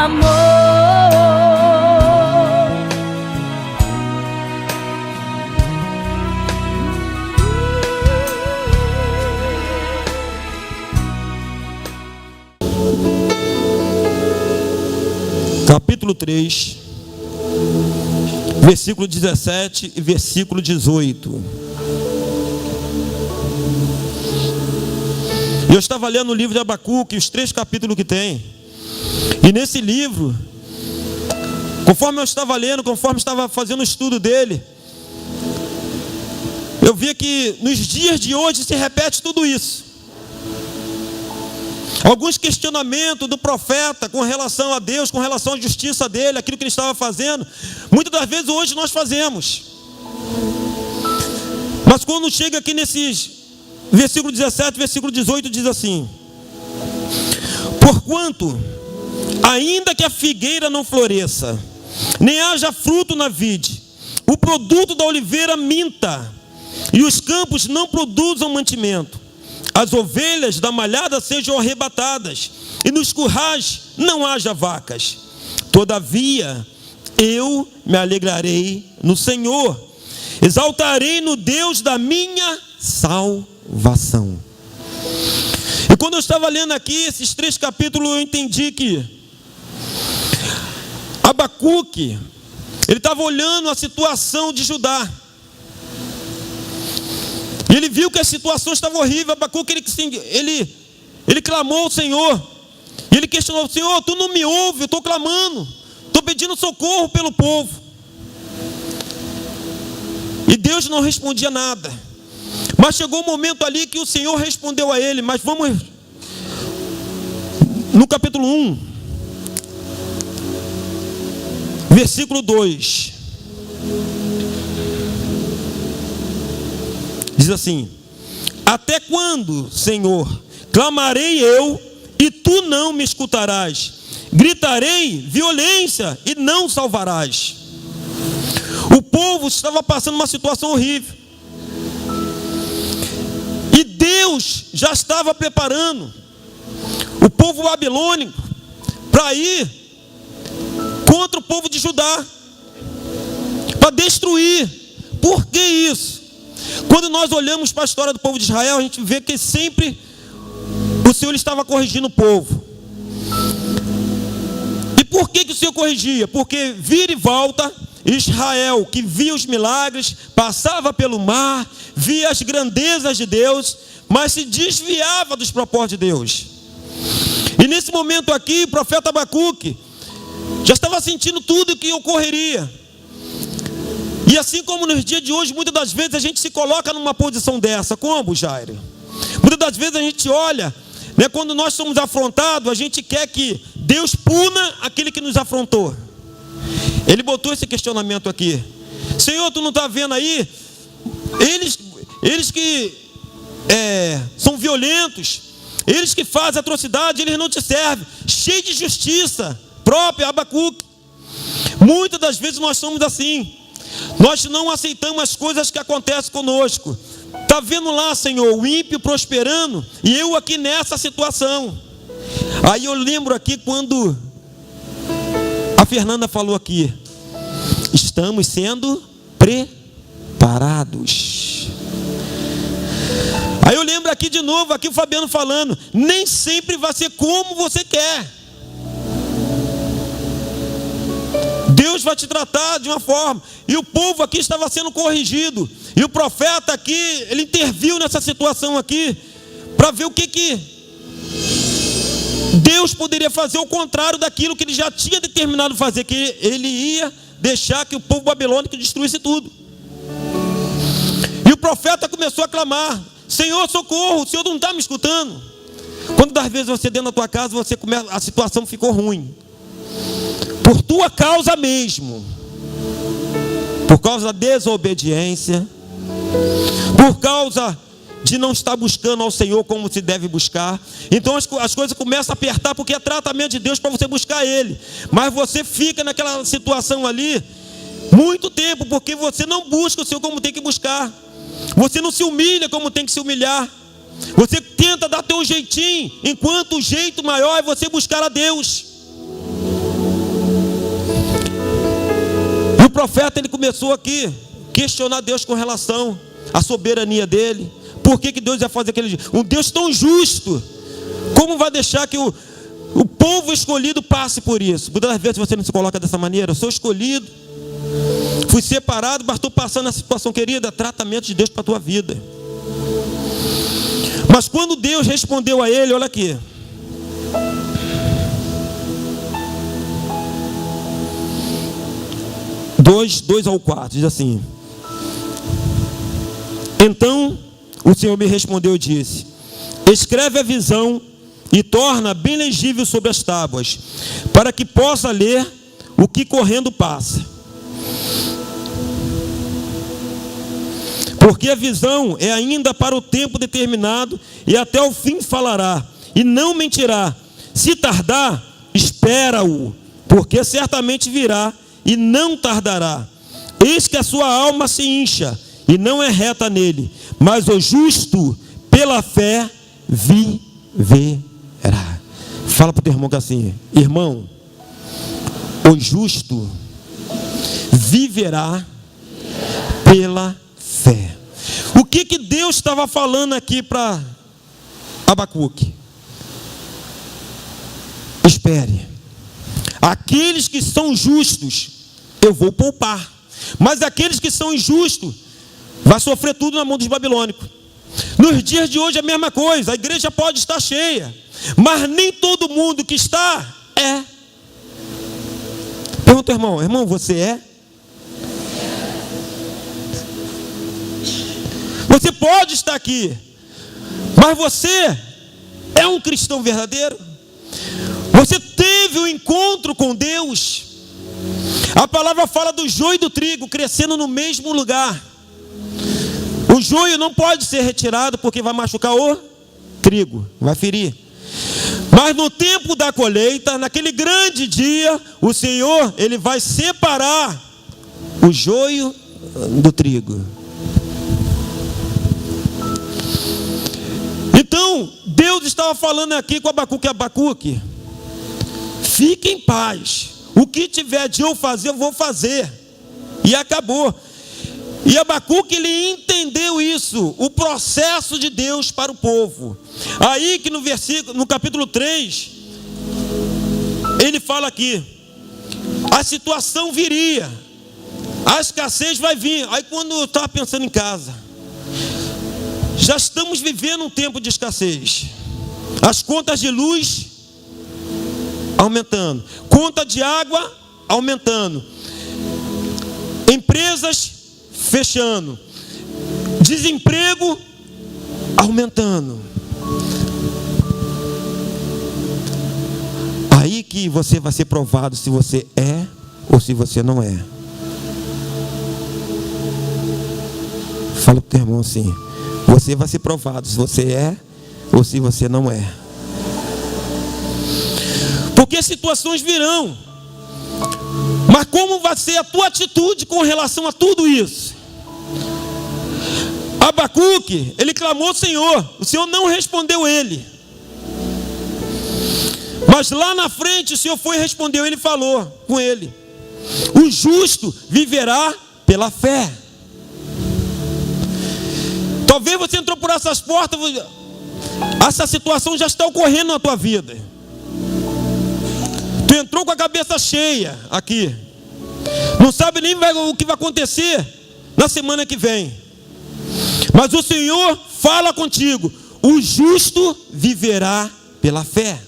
amor. Capítulo 3, versículo 17 e versículo 18. Eu estava lendo o livro de Abacuque, os 3 capítulos que tem. E nesse livro, conforme eu estava lendo, conforme estava fazendo o estudo dele, eu via que nos dias de hoje se repete tudo isso. Alguns questionamentos do profeta com relação a Deus, com relação à justiça dele, aquilo que ele estava fazendo, muitas das vezes hoje nós fazemos. Mas quando chega aqui nesses versículo 17, versículo 18, diz assim: porquanto, ainda que a figueira não floresça, nem haja fruto na vide, o produto da oliveira minta, e os campos não produzam mantimento, as ovelhas da malhada sejam arrebatadas, e nos currais não haja vacas, todavia eu me alegrarei no Senhor, exaltarei no Deus da minha salvação. E quando eu estava lendo aqui esses 3 capítulos, eu entendi que Abacuque, ele estava olhando a situação de Judá. E ele viu que a situação estava horrível. Abacuque, ele clamou ao Senhor. E ele questionou: Senhor, tu não me ouve, eu estou clamando, estou pedindo socorro pelo povo. E Deus não respondia nada. Mas chegou um momento ali que o Senhor respondeu a ele. Mas vamos no capítulo 1, versículo 2. Diz assim: até quando, Senhor, clamarei eu e tu não me escutarás? Gritarei violência e não salvarás. O povo estava passando uma situação horrível. E Deus já estava preparando o povo babilônico para ir contra o povo de Judá, para destruir. Por que isso? Quando nós olhamos para a história do povo de Israel, a gente vê que sempre o Senhor estava corrigindo o povo. E por que o Senhor corrigia? Porque vira e volta, Israel, que via os milagres, passava pelo mar, via as grandezas de Deus, mas se desviava dos propósitos de Deus. E nesse momento aqui, o profeta Abacuque já estava sentindo tudo o que ocorreria. E assim como nos dias de hoje, muitas das vezes a gente se coloca numa posição dessa. Como, Jairo? Muitas das vezes a gente olha, né, quando nós somos afrontados, a gente quer que Deus puna aquele que nos afrontou. Ele botou esse questionamento aqui: Senhor, tu não está vendo aí? Eles que são violentos, eles que fazem atrocidade, eles não te servem. Cheio de justiça própria, Abacuque. Muitas das vezes nós somos assim. Nós não aceitamos as coisas que acontecem conosco. Está vendo lá, Senhor, o ímpio prosperando, e eu aqui nessa situação. Aí eu lembro aqui quando a Fernanda falou aqui: estamos sendo preparados. Aí eu lembro aqui de novo, aqui o Fabiano falando: nem sempre vai ser como você quer. Deus vai te tratar de uma forma. E o povo aqui estava sendo corrigido. E o profeta aqui, ele interviu nessa situação aqui, para ver o que Deus poderia fazer ao contrário daquilo que ele já tinha determinado fazer, que ele ia deixar que o povo babilônico destruísse tudo. E o profeta começou a clamar: Senhor, socorro, o Senhor não está me escutando. Quando das vezes você dentro da tua casa, a situação ficou ruim, por tua causa mesmo, por causa da desobediência, por causa de não estar buscando ao Senhor como se deve buscar. Então as coisas começam a apertar, porque é tratamento de Deus para você buscar Ele. Mas você fica naquela situação ali muito tempo, porque você não busca o Senhor como tem que buscar. Você não se humilha como tem que se humilhar. Você tenta dar teu jeitinho, enquanto o jeito maior é você buscar a Deus. profeta, ele começou aqui a questionar Deus com relação à soberania dele. Por que Deus ia fazer aquele... Um Deus tão justo, como vai deixar que o povo escolhido passe por isso? Muitas das vezes você não se coloca dessa maneira. Eu sou escolhido, fui separado, mas estou passando essa situação, querida. Tratamento de Deus para a tua vida. Mas quando Deus respondeu a ele, olha aqui, dois ao 4, diz assim: então o Senhor me respondeu e disse: escreve a visão e torna bem legível sobre as tábuas, para que possa ler o que correndo passa. Porque a visão é ainda para o tempo determinado, e até o fim falará, e não mentirá. Se tardar, espera-o, porque certamente virá, e não tardará. Eis que a sua alma se incha, e não é reta nele, mas o justo, pela fé, viverá. Fala para o teu irmão que assim: irmão, o justo viverá pela fé. O que Deus estava falando aqui para Abacuque? Espere. Aqueles que são justos, eu vou poupar. Mas aqueles que são injustos, vai sofrer tudo na mão dos babilônicos. Nos dias de hoje é a mesma coisa. A igreja pode estar cheia, mas nem todo mundo que está é. Pergunta, irmão, você é? Você pode estar aqui, mas você é um cristão verdadeiro? Você teve um encontro com Deus? A palavra fala do joio e do trigo crescendo no mesmo lugar. O joio não pode ser retirado porque vai machucar o trigo, vai ferir. Mas no tempo da colheita, naquele grande dia, o Senhor, Ele vai separar o joio do trigo. Então, Deus estava falando aqui com Abacuque: fique em paz. O que tiver de eu fazer, eu vou fazer. E acabou. E Abacuque, ele entendeu isso, o processo de Deus para o povo. Aí que no capítulo 3, ele fala aqui: a situação viria, a escassez vai vir. Aí quando eu estava pensando em casa, já estamos vivendo um tempo de escassez. As contas de luz aumentando, conta de água aumentando, empresas fechando, desemprego aumentando. Aí que você vai ser provado se você é ou se você não é. Fala para o teu irmão assim: você vai ser provado se você é ou se você não é. Porque situações virão. Mas como vai ser a tua atitude com relação a tudo isso? Abacuque, ele clamou ao Senhor. O Senhor não respondeu ele. Mas lá na frente o Senhor foi e respondeu. Ele falou com ele: o justo viverá pela fé. Talvez você entrou por essas portas, essa situação já está ocorrendo na tua vida. Tu entrou com a cabeça cheia aqui, não sabe nem o que vai acontecer na semana que vem. Mas o Senhor fala contigo: o justo viverá pela fé.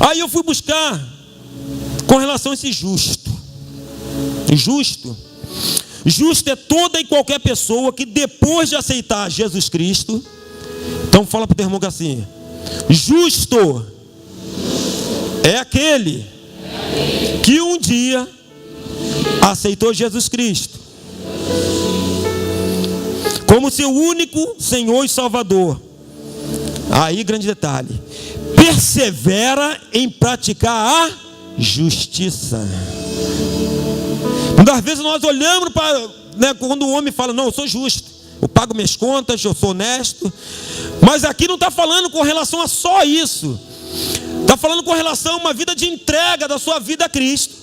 Aí eu fui buscar com relação a esse justo. Justo é toda e qualquer pessoa que depois de aceitar Jesus Cristo. Então fala para o teu irmão assim: justo é aquele que um dia aceitou Jesus Cristo como seu único Senhor e Salvador. Aí, grande detalhe: persevera em praticar a justiça. Muitas vezes nós olhamos para, quando o homem fala: não, eu sou justo, eu pago minhas contas, eu sou honesto. Mas aqui não está falando com relação a só isso. Está falando com relação a uma vida de entrega da sua vida a Cristo.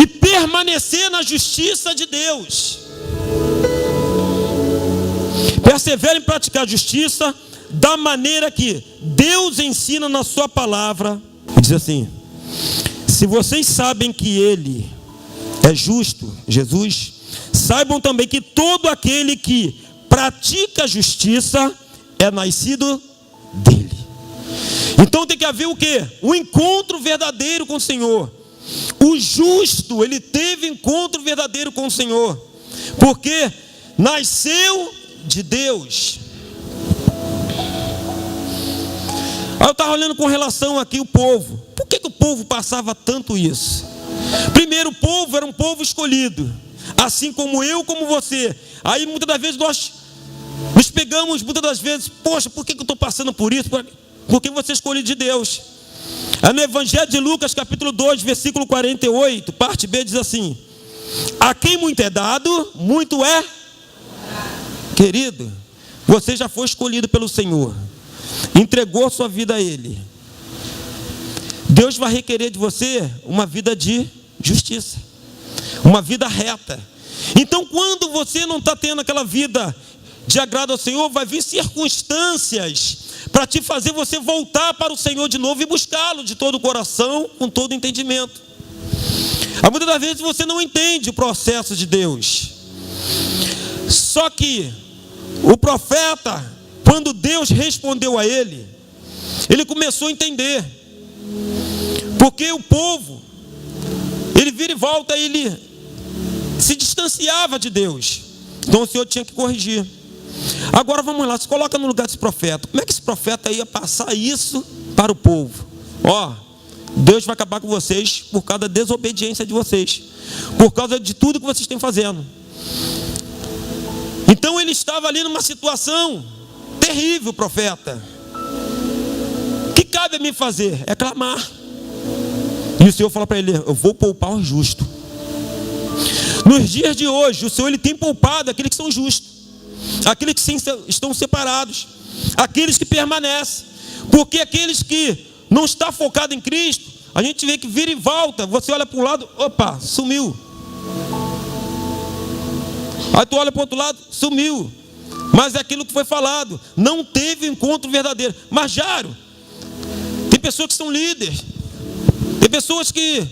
E permanecer na justiça de Deus. Persevere em praticar a justiça da maneira que Deus ensina na sua palavra. Diz assim: se vocês sabem que Ele é justo, Jesus, saibam também que todo aquele que pratica a justiça é nascido dele. Então tem que haver o quê? Um encontro verdadeiro com o Senhor. O justo, ele teve encontro verdadeiro com o Senhor, porque nasceu de Deus. Aí eu estava olhando com relação aqui o povo. Por que o povo passava tanto isso? Primeiro, o povo era um povo escolhido, assim como eu, como você. Aí muitas das vezes nós nos pegamos, muitas das vezes, poxa, por que eu estou passando por isso? Porque você é escolhido de Deus. No Evangelho de Lucas, capítulo 2, versículo 48, parte B, diz assim: a quem muito é dado, muito é. Querido, você já foi escolhido pelo Senhor, entregou sua vida a Ele. Deus vai requerer de você uma vida de justiça, uma vida reta. Então, quando você não está tendo aquela vida de agrado ao Senhor, vai vir circunstâncias para te fazer você voltar para o Senhor de novo e buscá-lo de todo o coração, com todo o entendimento. Muitas das vezes você não entende o processo de Deus. Só que o profeta, quando Deus respondeu a ele, ele começou a entender. Porque o povo, ele vira e volta, ele se distanciava de Deus. Então o Senhor tinha que corrigir. Agora vamos lá, se coloca no lugar desse profeta. Como é que esse profeta ia passar isso para o povo? Deus vai acabar com vocês por causa da desobediência de vocês, por causa de tudo que vocês estão fazendo. Então ele estava ali numa situação terrível, profeta. O que cabe a mim fazer? É clamar. E o Senhor fala para ele: eu vou poupar o justo. Nos dias de hoje, o Senhor ele tem poupado aqueles que são justos, aqueles que estão separados, aqueles que permanecem. Porque aqueles que não estão focados em Cristo, a gente vê que vira e volta. Você olha para um lado, opa, sumiu. Aí tu olha para o outro lado, sumiu. Mas é aquilo que foi falado, não teve encontro verdadeiro. Mas Jairo, tem pessoas que são líderes, tem pessoas que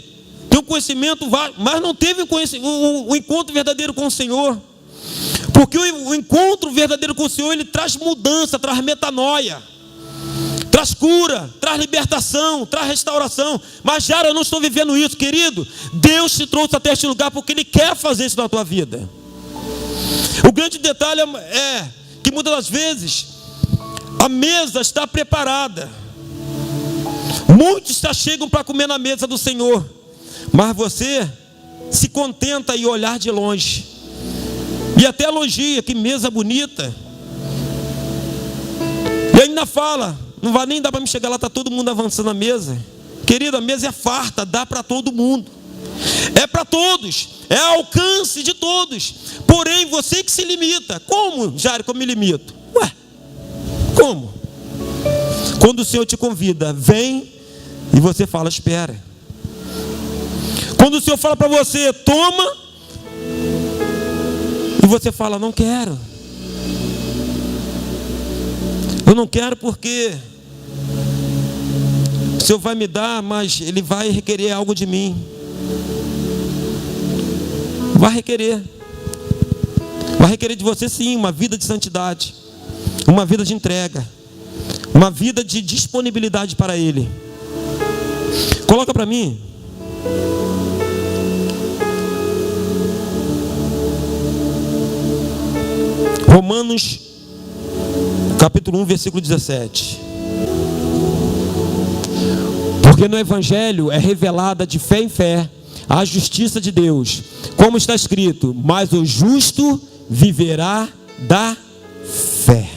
têm um conhecimento, mas não teve o encontro verdadeiro com o Senhor. Porque o encontro verdadeiro com o Senhor, ele traz mudança, traz metanoia, traz cura, traz libertação, traz restauração. Mas Jairo, eu não estou vivendo isso, querido. Deus te trouxe até este lugar porque Ele quer fazer isso na tua vida. O grande detalhe é que muitas das vezes a mesa está preparada, muitos já chegam para comer na mesa do Senhor, mas você se contenta em olhar de longe, e até elogia, que mesa bonita, e ainda fala: não vai nem dar para me chegar lá, está todo mundo avançando a mesa. Querido, a mesa é farta, dá para todo mundo, é para todos, é ao alcance de todos. Porém, você que se limita. Como, Jairo, que eu me limito? Como? Quando o Senhor te convida, vem, e você fala: espera. Quando o Senhor fala para você: toma, e você fala: não quero. Eu não quero porque o Senhor vai me dar, mas Ele vai requerer algo de mim. Vai requerer de você, sim, uma vida de santidade, uma vida de entrega, uma vida de disponibilidade para Ele. Coloca para mim Romanos capítulo 1, versículo 17. Porque no Evangelho é revelada de fé em fé a justiça de Deus, como está escrito: mas o justo viverá da fé.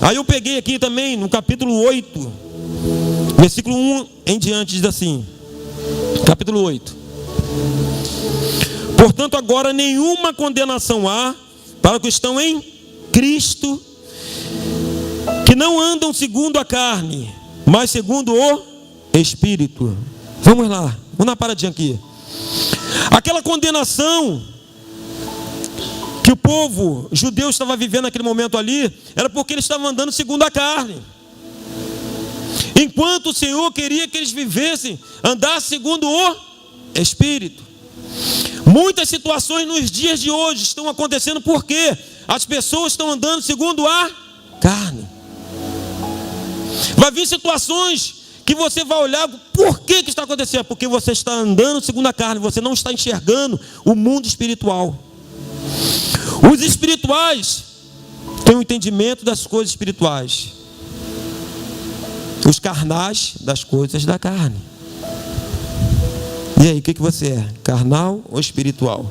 Aí eu peguei aqui também no capítulo 8, versículo 1 em diante, diz assim, capítulo 8: portanto agora nenhuma condenação há para os que estão em Cristo, que não andam segundo a carne, mas segundo o Espírito. Vamos lá, vamos dar uma paradinha aqui. Aquela condenação que o povo judeu estava vivendo naquele momento ali, era porque eles estavam andando segundo a carne. Enquanto o Senhor queria que eles vivessem, andassem segundo o Espírito. Muitas situações nos dias de hoje estão acontecendo porque as pessoas estão andando segundo a carne. Vai vir situações que você vai olhar, por que está acontecendo? Porque você está andando segundo a carne, você não está enxergando o mundo espiritual. Os espirituais têm o entendimento das coisas espirituais, os carnais das coisas da carne. E aí, o que você é? Carnal ou espiritual?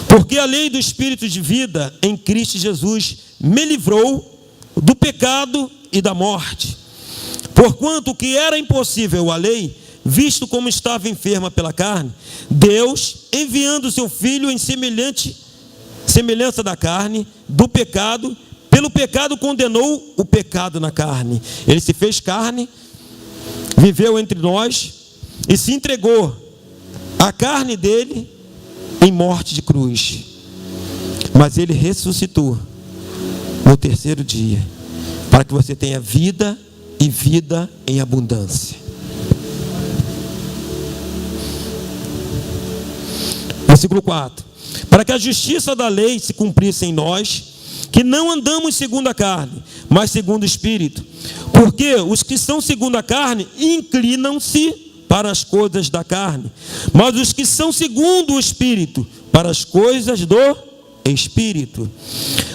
Porque a lei do Espírito de vida em Cristo Jesus me livrou do pecado e da morte. Porquanto o que era impossível à lei, visto como estava enferma pela carne, Deus, enviando o seu Filho em semelhança da carne, do pecado, pelo pecado condenou o pecado na carne. Ele se fez carne, viveu entre nós e se entregou a carne dele em morte de cruz. Mas ele ressuscitou no terceiro dia, para que você tenha vida e vida em abundância. Versículo 4: para que a justiça da lei se cumprisse em nós, que não andamos segundo a carne, mas segundo o Espírito. Porque os que são segundo a carne inclinam-se para as coisas da carne, mas os que são segundo o Espírito, para as coisas do Espírito.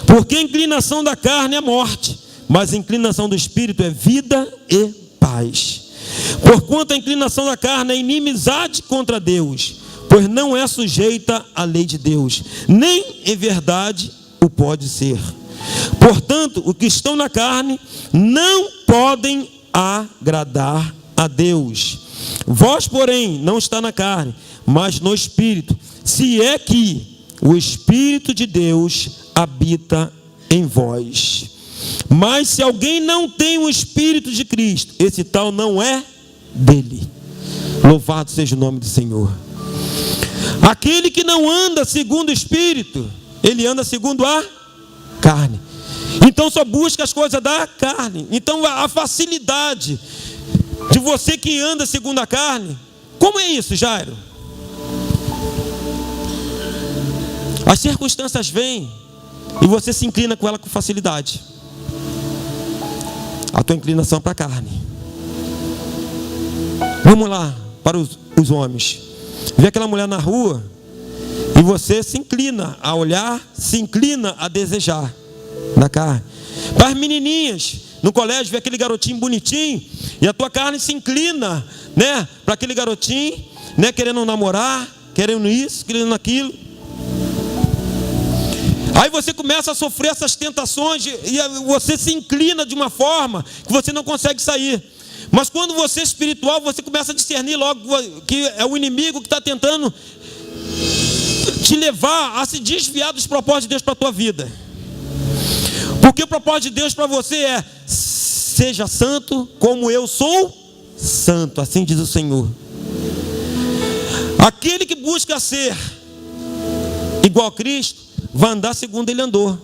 Porque a inclinação da carne é morte, mas a inclinação do Espírito é vida e paz. Porquanto a inclinação da carne é inimizade contra Deus, pois não é sujeita à lei de Deus, nem em verdade o pode ser. Portanto, os que estão na carne não podem agradar a Deus. Vós, porém, não está na carne, mas no Espírito, se é que o Espírito de Deus habita em vós. Mas se alguém não tem o Espírito de Cristo, esse tal não é dele. Louvado seja o nome do Senhor. Aquele que não anda segundo o Espírito, ele anda segundo a carne. Então só busca as coisas da carne. Então a facilidade de você que anda segundo a carne, como é isso, Jairo? As circunstâncias vêm e você se inclina com ela com facilidade. A tua inclinação para a carne. Vamos lá para os homens. Vê aquela mulher na rua e você se inclina a olhar, se inclina a desejar na carne. Para as menininhas no colégio, vê aquele garotinho bonitinho e a tua carne se inclina, né, para aquele garotinho, né, querendo namorar, querendo isso, querendo aquilo. Aí você começa a sofrer essas tentações e você se inclina de uma forma que você não consegue sair. Mas quando você é espiritual, você começa a discernir logo que é o inimigo que está tentando te levar a se desviar dos propósitos de Deus para a tua vida. Porque o propósito de Deus para você é: seja santo como eu sou santo, assim diz o Senhor. Aquele que busca ser igual a Cristo vai andar segundo ele andou,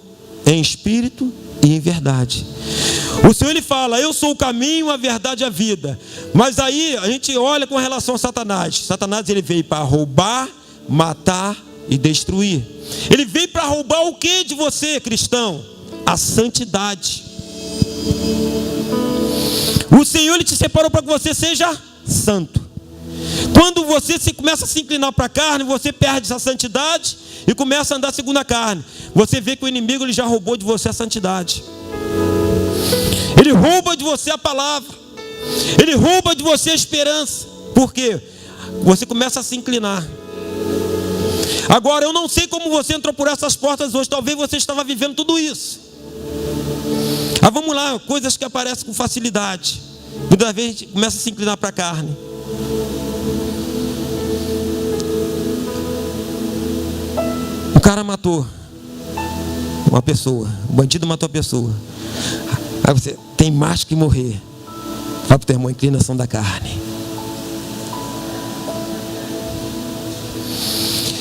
em espírito e em verdade. O Senhor, ele fala: eu sou o caminho, a verdade e a vida. Mas aí a gente olha com relação a Satanás. Satanás, ele veio para roubar, matar e destruir. Ele veio para roubar o que de você, cristão? A santidade. O Senhor, ele te separou para que você seja santo. Quando você começa a se inclinar para a carne, você perde essa santidade e começa a andar segundo a carne. Você vê que o inimigo, ele já roubou de você a santidade. Ele rouba de você a palavra. Ele rouba de você a esperança. Por quê? Você começa a se inclinar. Agora, eu não sei como você entrou por essas portas hoje. Talvez você estava vivendo tudo isso. Ah, vamos lá, coisas que aparecem com facilidade. Muitas vezes a gente começa a se inclinar para a carne. O cara matou uma pessoa, o bandido matou a pessoa. Aí você tem mais que morrer. Fala para o teu irmão, inclinação da carne.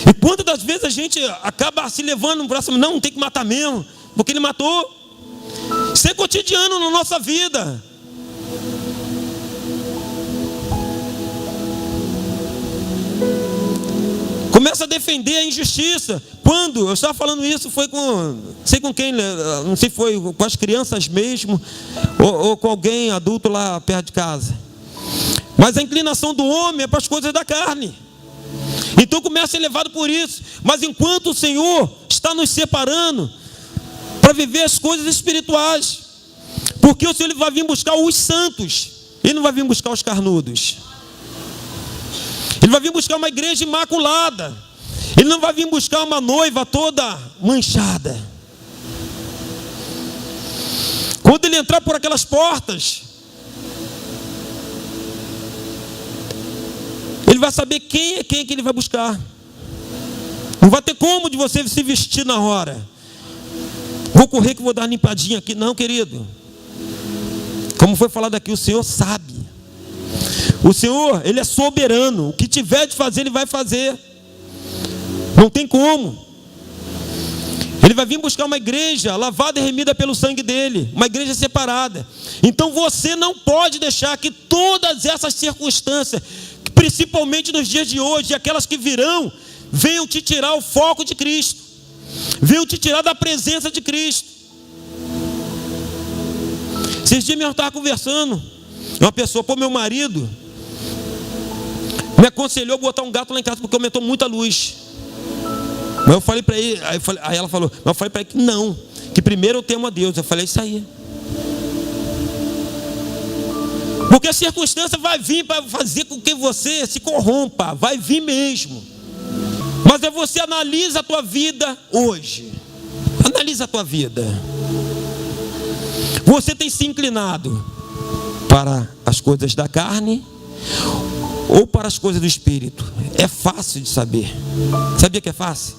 E quantas das vezes a gente acaba se levando no próximo, não, tem que matar mesmo, porque ele matou. Isso é cotidiano na nossa vida. Começa a defender a injustiça. Quando eu estava falando isso, foi com, não sei com quem, não sei se foi com as crianças mesmo, ou com alguém adulto lá perto de casa. Mas a inclinação do homem é para as coisas da carne. Então começa a ser levado por isso. Mas enquanto o Senhor está nos separando para viver as coisas espirituais, porque o Senhor ele vai vir buscar os santos, Ele não vai vir buscar os carnudos. Ele vai vir buscar uma igreja imaculada. Ele não vai vir buscar uma noiva toda manchada. Quando ele entrar por aquelas portas, ele vai saber quem é que ele vai buscar. Não vai ter como de você se vestir na hora. Vou correr que vou dar uma limpadinha aqui. Não, querido. Como foi falado aqui, o Senhor sabe. O Senhor, Ele é soberano. O que tiver de fazer, Ele vai fazer. Não tem como. Ele vai vir buscar uma igreja lavada e remida pelo sangue dele. Uma igreja separada. Então você não pode deixar que todas essas circunstâncias, principalmente nos dias de hoje, e aquelas que virão, venham te tirar o foco de Cristo. Venham te tirar da presença de Cristo. Esses dias mesmo eu estava conversando. Uma pessoa, meu marido me aconselhou a botar um gato lá em casa porque aumentou muita luz. Mas eu falei para ele, aí ela falou, mas eu falei para ele que não, que primeiro eu temo a Deus. Eu falei, isso aí. Porque a circunstância vai vir para fazer com que você se corrompa, vai vir mesmo. Mas é você analisa a tua vida hoje. Analisa a tua vida. Você tem se inclinado para as coisas da carne ou para as coisas do Espírito? É fácil de saber. Sabia que é fácil?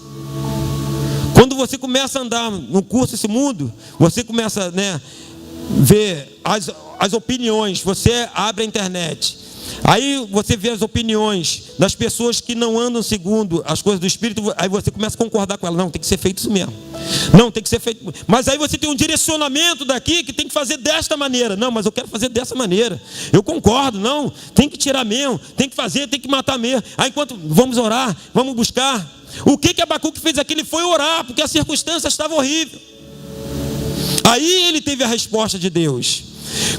Quando você começa a andar no curso desse mundo, você começa, ver as opiniões. Você abre a internet, aí você vê as opiniões das pessoas que não andam segundo as coisas do Espírito. Aí você começa a concordar com ela. Não, tem que ser feito isso mesmo. Não, tem que ser feito. Mas aí você tem um direcionamento daqui que tem que fazer desta maneira. Não, mas eu quero fazer dessa maneira. Eu concordo. Não, tem que tirar mesmo. Tem que fazer, tem que matar mesmo. Aí enquanto vamos orar, vamos buscar. O que Abacuque fez aqui? Ele foi orar, porque a circunstância estava horrível. Aí ele teve a resposta de Deus.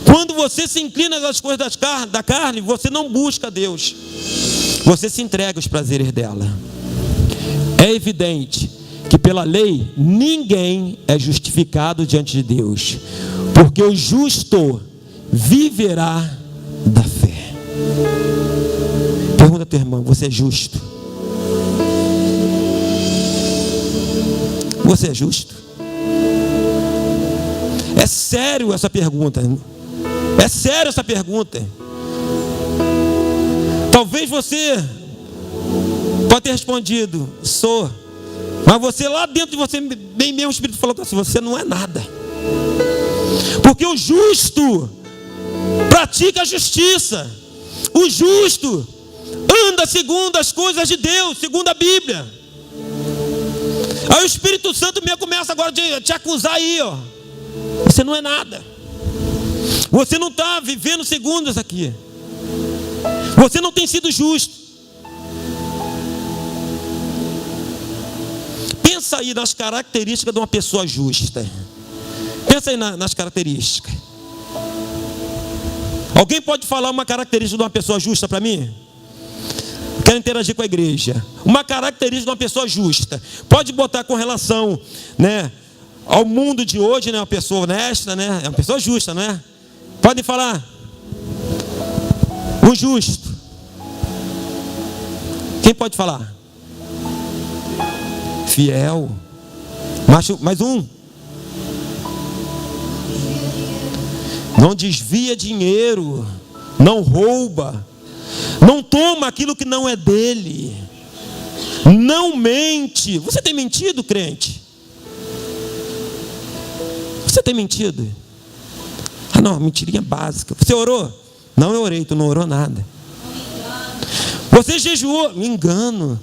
Quando você se inclina às coisas da carne, você não busca Deus. Você se entrega aos prazeres dela. É evidente que pela lei ninguém é justificado diante de Deus, porque o justo viverá da fé. Pergunta ao teu irmão, você é justo? Você é justo? É sério essa pergunta. É sério essa pergunta. Talvez você pode ter respondido, sou. Mas você lá dentro de você, bem mesmo o Espírito falou assim, você não é nada. Porque o justo pratica a justiça. O justo anda segundo as coisas de Deus, segundo a Bíblia. Aí o Espírito Santo me começa agora a te acusar aí, ó. Você não é nada. Você não está vivendo segundo isso aqui. Você não tem sido justo. Pensa aí nas características de uma pessoa justa. Pensa aí nas características. Alguém pode falar uma característica de uma pessoa justa para mim? Quero interagir com a igreja. Uma característica de uma pessoa justa. Pode botar com relação, ao mundo de hoje, uma pessoa honesta, é uma pessoa justa, não é? Podem falar. O justo. Quem pode falar? Fiel. Mais um. Não desvia dinheiro. Não rouba. Não toma aquilo que não é dele. Não mente. Você tem mentido, crente? Você tem mentido? Ah, não, mentirinha básica. Você orou? Não, eu orei. Tu não orou nada. Você jejuou? Engano.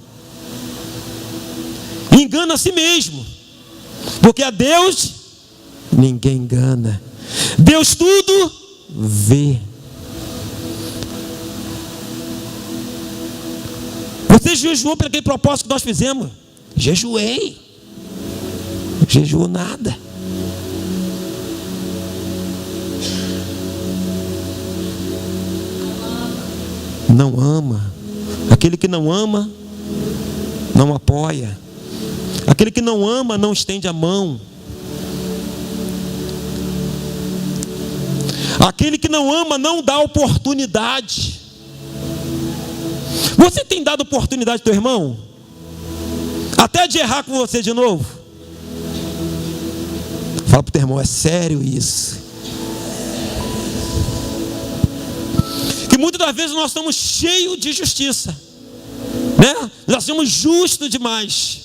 Engana a si mesmo. Porque a Deus ninguém engana. Deus tudo vê. Você jejuou para aquele propósito que nós fizemos? Jejuei. Jejuou nada. Não ama. Aquele que não ama, não apoia. Aquele que não ama, não estende a mão. Aquele que não ama, não dá oportunidade. Você tem dado oportunidade ao teu irmão? Até de errar com você de novo? Fala para o teu irmão, é sério isso? Que muitas das vezes nós estamos cheios de justiça, né? Nós somos justos demais.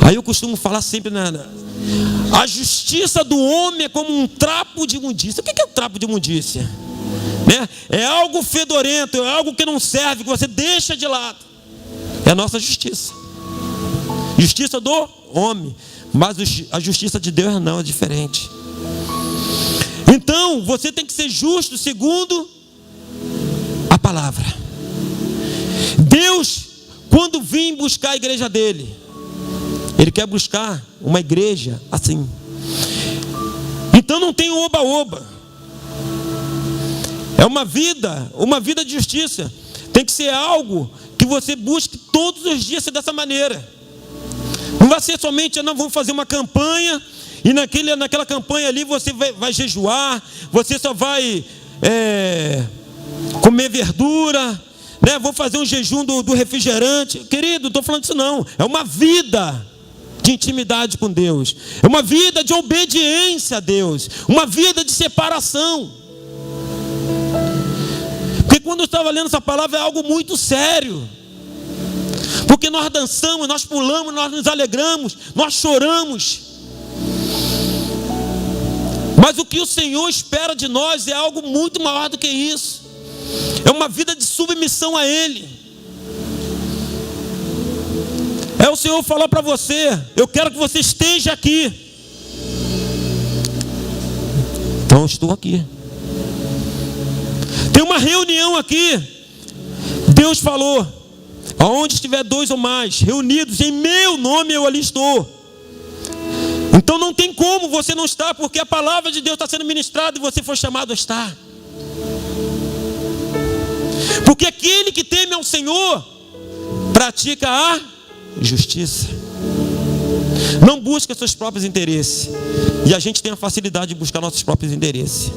Aí eu costumo falar sempre, a justiça do homem é como um trapo de imundícia. O que é um trapo de imundícia? Né? É algo fedorento, é algo que não serve, que você deixa de lado. É a nossa justiça. Justiça do homem. Mas a justiça de Deus não, é diferente. Então, você tem que ser justo segundo a palavra. Deus, quando vem buscar a igreja dele, Ele quer buscar uma igreja assim. Então não tem oba-oba. É uma vida de justiça. Tem que ser algo que você busque todos os dias ser dessa maneira. Não vai ser somente, não, vamos fazer uma campanha, e naquela campanha ali você vai jejuar, você só vai comer verdura, né? Vou fazer um jejum do refrigerante. Querido, não estou falando disso não. É uma vida de intimidade com Deus. É uma vida de obediência a Deus. Uma vida de separação. Porque quando eu estava lendo essa palavra é algo muito sério. Porque nós dançamos, nós pulamos, nós nos alegramos, nós choramos. Mas o que o Senhor espera de nós é algo muito maior do que isso. É uma vida de submissão a Ele. É o Senhor falar para você: eu quero que você esteja aqui. Então eu estou aqui. Tem uma reunião aqui. Deus falou: aonde estiver 2 ou mais reunidos em meu nome, eu ali estou. Então não tem como você não estar, porque a palavra de Deus está sendo ministrada e você foi chamado a estar. Porque aquele que teme ao Senhor pratica a justiça, não busca seus próprios interesses. E a gente tem a facilidade de buscar nossos próprios interesses.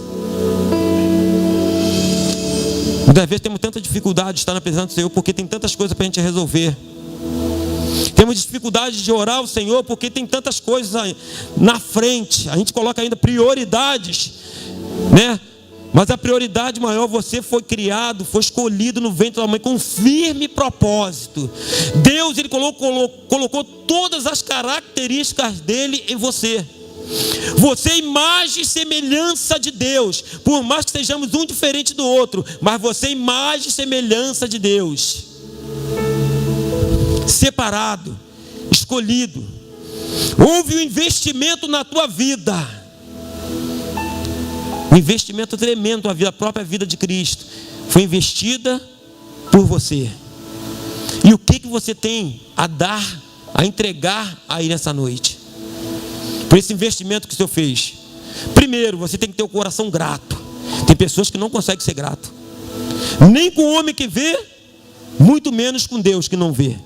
Muitas vezes temos tanta dificuldade de estar na presença do Senhor, porque tem tantas coisas para a gente resolver. Temos dificuldade de orar ao Senhor, porque tem tantas coisas na frente. A gente coloca ainda prioridades, né? Mas a prioridade maior, você foi criado, foi escolhido no ventre da mãe com um firme propósito. Deus, Ele colocou todas as características dele em você. Você é imagem e semelhança de Deus. Por mais que sejamos um diferente do outro, mas você é imagem e semelhança de Deus. Separado, escolhido. Houve um investimento na tua vida. Um investimento tremendo na a própria vida de Cristo. Foi investida por você. E o que você tem a dar, a entregar aí nessa noite? Por esse investimento que o Senhor fez. Primeiro, você tem que ter o coração grato. Tem pessoas que não conseguem ser grato. Nem com o homem que vê, muito menos com Deus que não vê.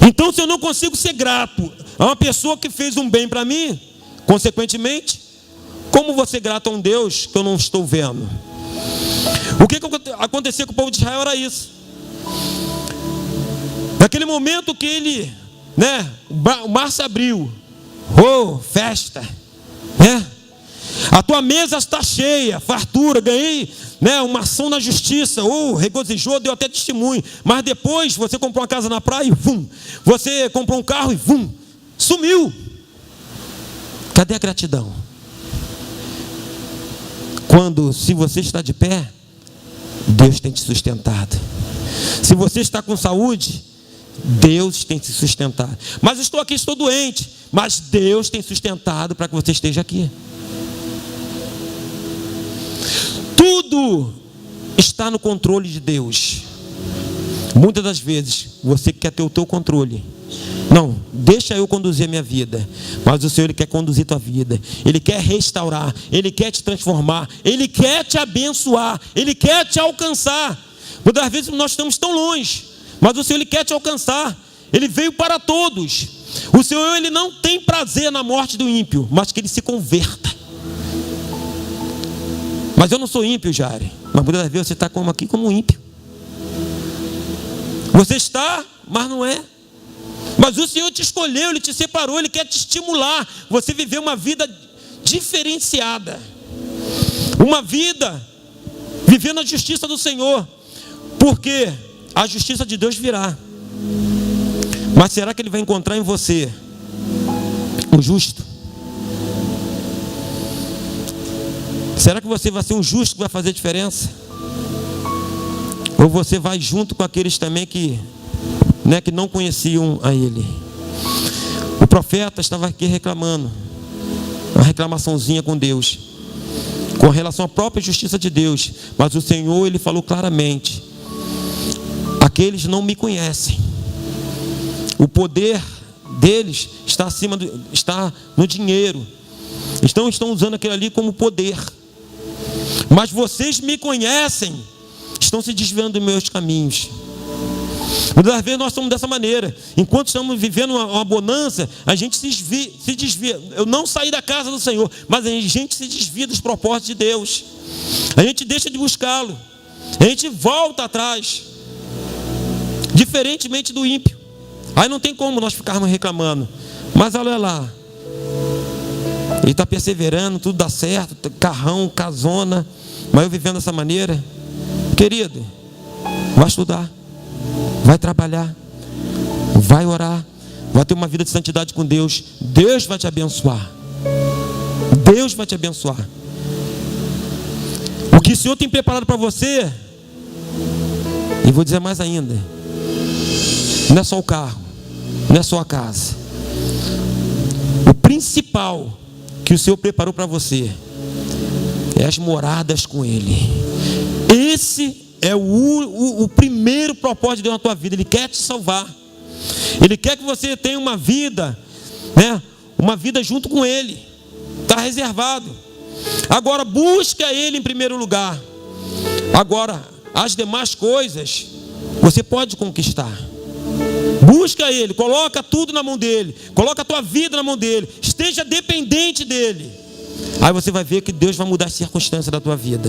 Então, se eu não consigo ser grato a uma pessoa que fez um bem para mim, consequentemente, como vou ser grato a um Deus que eu não estou vendo? O que aconteceu com o povo de Israel era isso. Naquele momento que ele, o mar se abriu. Oh, festa, né? A tua mesa está cheia, fartura, ganhei, uma ação na justiça. Oh, regozijou, deu até testemunho. Mas depois você comprou uma casa na praia e vum. Você comprou um carro e vum, sumiu. Cadê a gratidão? Se você está de pé, Deus tem te sustentado. Se você está com saúde, Deus tem te sustentado. Mas eu estou aqui, estou doente, mas Deus tem sustentado para que você esteja aqui. Tudo está no controle de Deus. Muitas das vezes você quer ter o teu controle. Não, deixa eu conduzir a minha vida. Mas o Senhor, Ele quer conduzir a tua vida. Ele quer restaurar, Ele quer te transformar, Ele quer te abençoar, Ele quer te alcançar. Muitas vezes nós estamos tão longe, mas o Senhor, Ele quer te alcançar. Ele veio para todos. O Senhor, Ele não tem prazer na morte do ímpio, mas que ele se converta. Mas eu não sou ímpio, Jari. Mas muitas vezes você está aqui como um ímpio. Você está, mas não é. Mas o Senhor te escolheu, Ele te separou, Ele quer te estimular. Você viver uma vida diferenciada. Uma vida vivendo a justiça do Senhor. Porque a justiça de Deus virá. Mas será que Ele vai encontrar em você um justo? Será que você vai ser um justo que vai fazer diferença? Ou você vai junto com aqueles também que não conheciam a Ele? O profeta estava aqui reclamando, uma reclamaçãozinha com Deus, com relação à própria justiça de Deus. Mas o Senhor, Ele falou claramente: aqueles não me conhecem. O poder deles está está no dinheiro. Estão usando aquilo ali como poder. Mas vocês me conhecem, estão se desviando dos meus caminhos. Muitas vezes nós somos dessa maneira. Enquanto estamos vivendo uma bonança, a gente se desvia. Eu não saí da casa do Senhor, mas a gente se desvia dos propósitos de Deus. A gente deixa de buscá-lo. A gente volta atrás. Diferentemente do ímpio. Aí não tem como nós ficarmos reclamando. Mas olha lá, ele está perseverando, tudo dá certo, carrão, casona. Mas eu vivendo dessa maneira, querido, vai estudar, vai trabalhar, vai orar, vai ter uma vida de santidade com Deus. Deus vai te abençoar. Deus vai te abençoar. O que o Senhor tem preparado para você, e vou dizer mais ainda, não é só o carro, não é só a casa. O principal que o Senhor preparou para você é as moradas com Ele. Esse é o primeiro propósito de Deus na tua vida. Ele quer te salvar. Ele quer que você tenha uma vida, uma vida junto com Ele. Está reservado. Agora busca Ele em primeiro lugar. Agora as demais coisas você pode conquistar. Busca Ele, coloca tudo na mão dEle, coloca a tua vida na mão dEle, esteja dependente dEle. Aí você vai ver que Deus vai mudar as circunstâncias da tua vida.